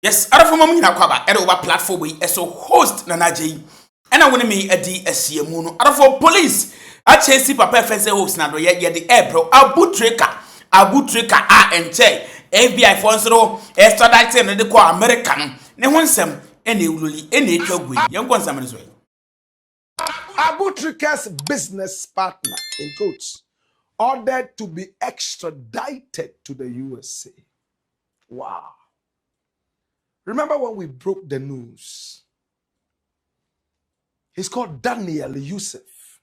Yes, I don't know kwaba e over platform we so host na naje and I want me adi asiemu no arafo police a chase papa fence host na do ye the air bro Adorye a enche FBI fonsoro extradition no de ko America no ne ho nsem e na ewululi e na etwa gwe ye nko nsam ne so Adorye's business partner in quotes ordered to be extradited to the USA. Wow. Remember when we broke the news? He's called Daniel Yusuf,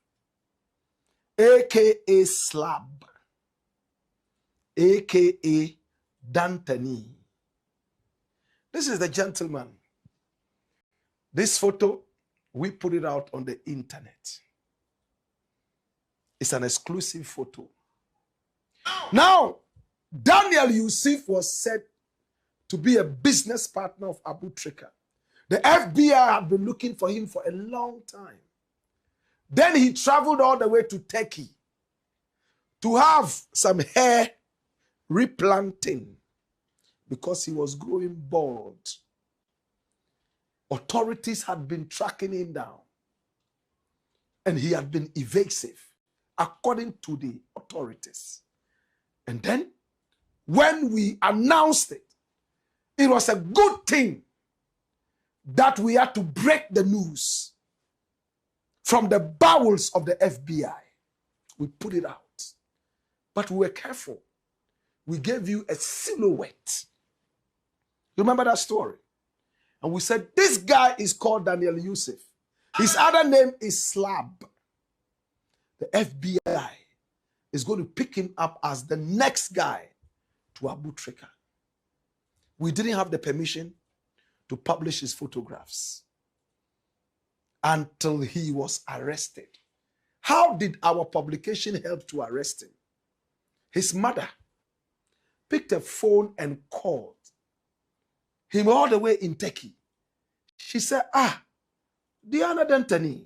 a.k.a. Slab, a.k.a. Dantani. This is the gentleman. This photo, we put it out on the internet. It's an exclusive photo. Now, Daniel Yusuf was said to be a business partner of Adorye. The FBI had been looking for him for a long time. Then he traveled all the way to Turkey to have some hair replanting because he was growing bald. Authorities had been tracking him down and he had been evasive, according to the authorities. And then, when we announced it, it was a good thing that we had to break the news from the bowels of the FBI. We put it out. But we were careful. We gave you a silhouette. You remember that story? And we said, this guy is called Daniel Yusuf. His other name is Slab. The FBI is going to pick him up as the next guy to Adorye. We didn't have the permission to publish his photographs until he was arrested. How did our publication help to arrest him? His mother picked a phone and called him all the way in Turkey. She said, Diana Dentani,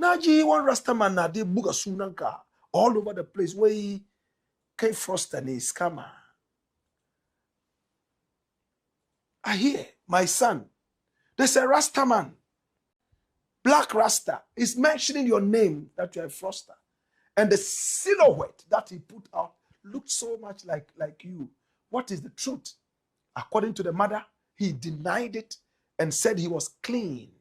Naji one Rastaman na de buga sunanka all over the place where he came frost and his scammer. I hear, my son, there's a Rastaman, Black Rasta, is mentioning your name that you're a froster. And the silhouette that he put out looked so much like you. What is the truth? According to the mother, he denied it and said he was clean.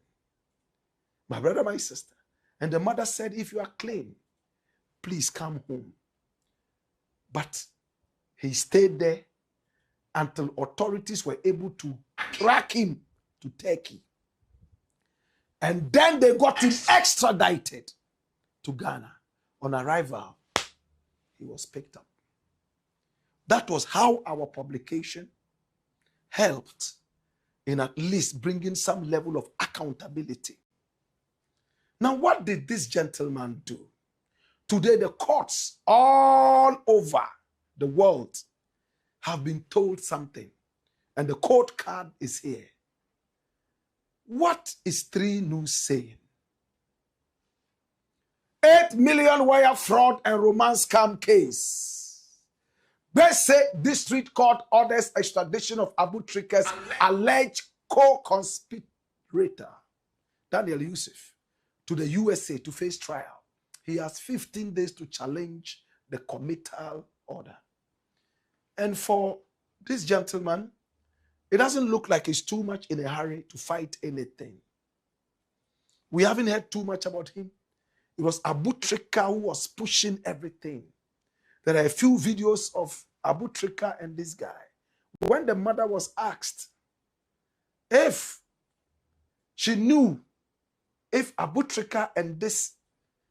My brother, my sister. And the mother said, if you are clean, please come home. But he stayed there until authorities were able to track him to Turkey. And then they got him extradited to Ghana. On arrival, he was picked up. That was how our publication helped in at least bringing some level of accountability. Now, what did this gentleman do? Today, the courts all over the world have been told something, and the court card is here. What is 3 News saying? 8 million wire fraud and romance scam case. Bese District Court orders extradition of Adorye's alleged co-conspirator, Daniel Yusuf, to the USA to face trial. He has 15 days to challenge the committal order. And for this gentleman, it doesn't look like he's too much in a hurry to fight anything. We haven't heard too much about him. It was Adorye who was pushing everything. There are a few videos of Adorye and this guy. When the mother was asked if she knew if Adorye and this,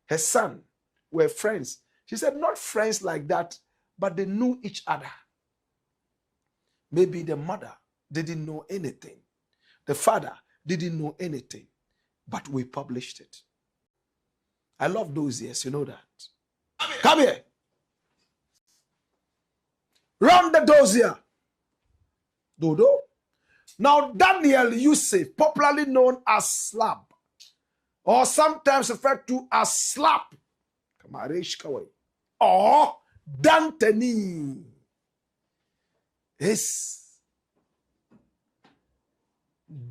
her son, were friends, she said not friends like that, but they knew each other. Maybe the mother didn't know anything. The father didn't know anything, but we published it. I love those years, you know that. Come here. Run the dossier. Dodo. Now, Daniel Yusuf, popularly known as Slab, or sometimes referred to as Slap, or Dantani, is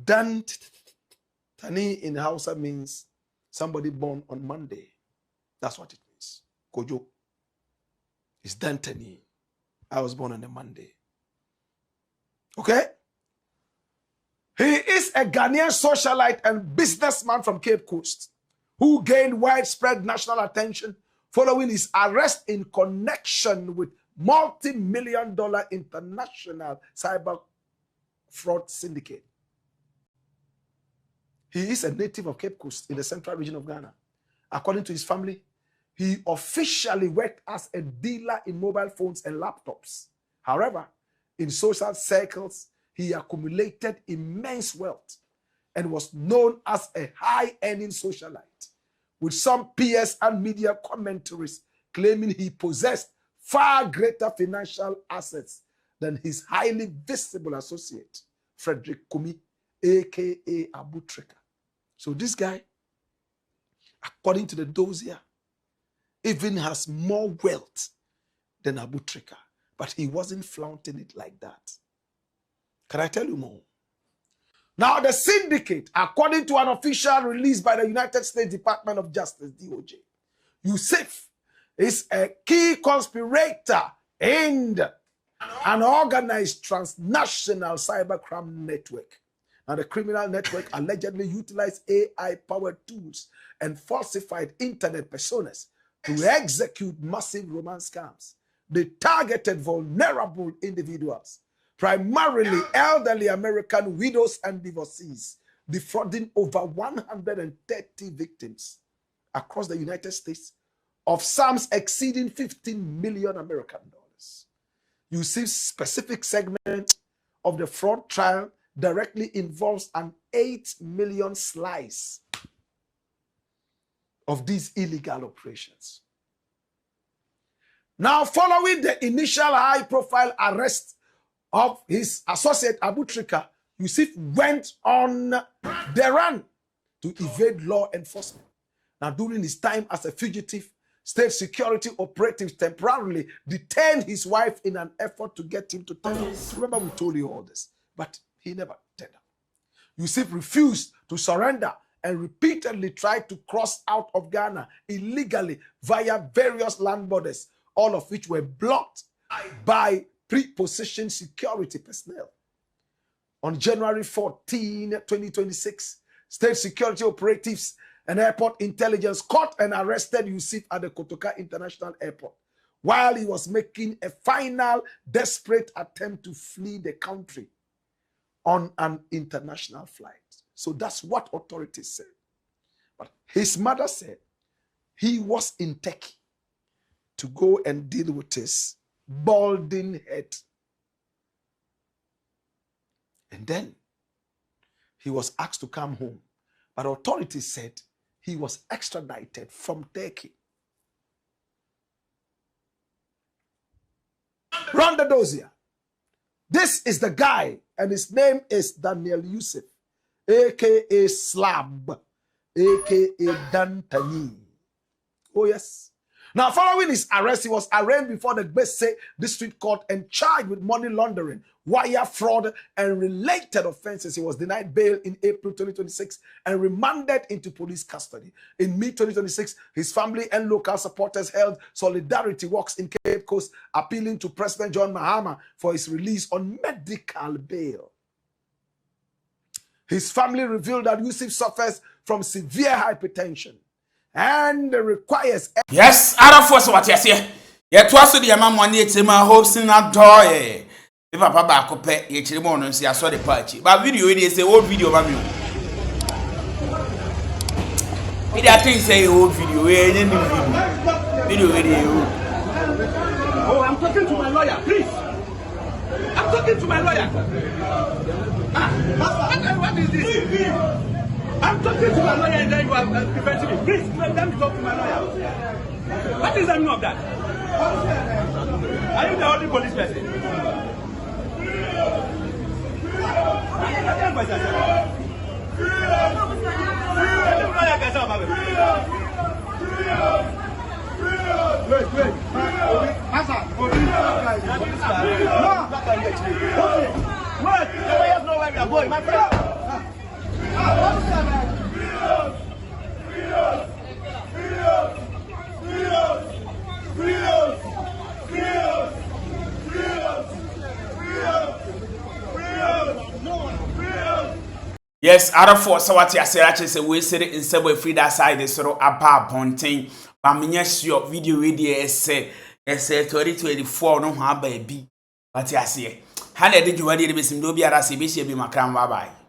Tani in Hausa means somebody born on Monday. That's what it means. Kojo. It's Dantani. I was born on a Monday. Okay? He is a Ghanaian socialite and businessman from Cape Coast who gained widespread national attention following his arrest in connection with multi-million-dollar international cyber fraud syndicate. He is a native of Cape Coast in the central region of Ghana. According to his family, he officially worked as a dealer in mobile phones and laptops. However, in social circles, he accumulated immense wealth and was known as a high-earning socialite, with some peers and media commentaries claiming he possessed far greater financial assets than his highly visible associate, Frederick Kumi, a.k.a. Ay3ka. So this guy, according to the dossier, even has more wealth than Ay3ka, but he wasn't flaunting it like that. Can I tell you more? Now, the syndicate, according to an official release by the United States Department of Justice, DOJ, Yusuf is a key conspirator in an organized transnational cybercrime network. Now, the criminal network allegedly utilized AI-powered tools and falsified internet personas to execute massive romance scams. They targeted vulnerable individuals, primarily elderly American widows and divorcees, defrauding over 130 victims across the United States of sums exceeding 15 million American dollars. You see, specific segment of the fraud trial directly involves an 8 million slice of these illegal operations. Now, following the initial high-profile arrest of his associate Ay3ka, Yusuf went on the run to evade law enforcement. Now, during his time as a fugitive, state security operatives temporarily detained his wife in an effort to get him to turn up. Remember, we told you all this, but he never turned up. Yusuf refused to surrender and repeatedly tried to cross out of Ghana illegally via various land borders, all of which were blocked by pre-positioned security personnel. On January 14, 2026, state security operatives and airport intelligence caught and arrested Yusuf at the Kotoka International Airport while he was making a final desperate attempt to flee the country on an international flight. So that's what authorities said. But his mother said he was in Turkey to go and deal with his balding head. And then he was asked to come home. But authorities said he was extradited from Turkey. Run the dossier. This is the guy, and his name is Daniel Yusuf, a.k.a. Slab, a.k.a. Dantani. Oh, yes. Now, following his arrest, he was arraigned before the Gbese District Court and charged with money laundering, wire fraud, and related offenses. He was denied bail in April 2026 and remanded into police custody. In mid-2026, his family and local supporters held solidarity walks in Cape Coast, appealing to President John Mahama for his release on medical bail. His family revealed that Yusuf suffers from severe hypertension and requires... Yes, other force what you say. Yet was the amount money it's in my Hopeson Adorye. If I back up, you won't see I saw the party. But video it is the old video of you. I think say old video, video video. Oh, I'm talking to my lawyer, please. I'm talking to my lawyer. What is this? I'm talking to my lawyer and then you are preventing me. Please, let me talk to my lawyer. What is the meaning of that? Are you the only police person? Wait. Wait, the lawyers know where we are going, my friend. Yes, other for so what you say actually say we say in some free that side so apa ponting but me sure video say 2024 no ha baby but you say how did you want to be sim do be ara say be makram bye bye.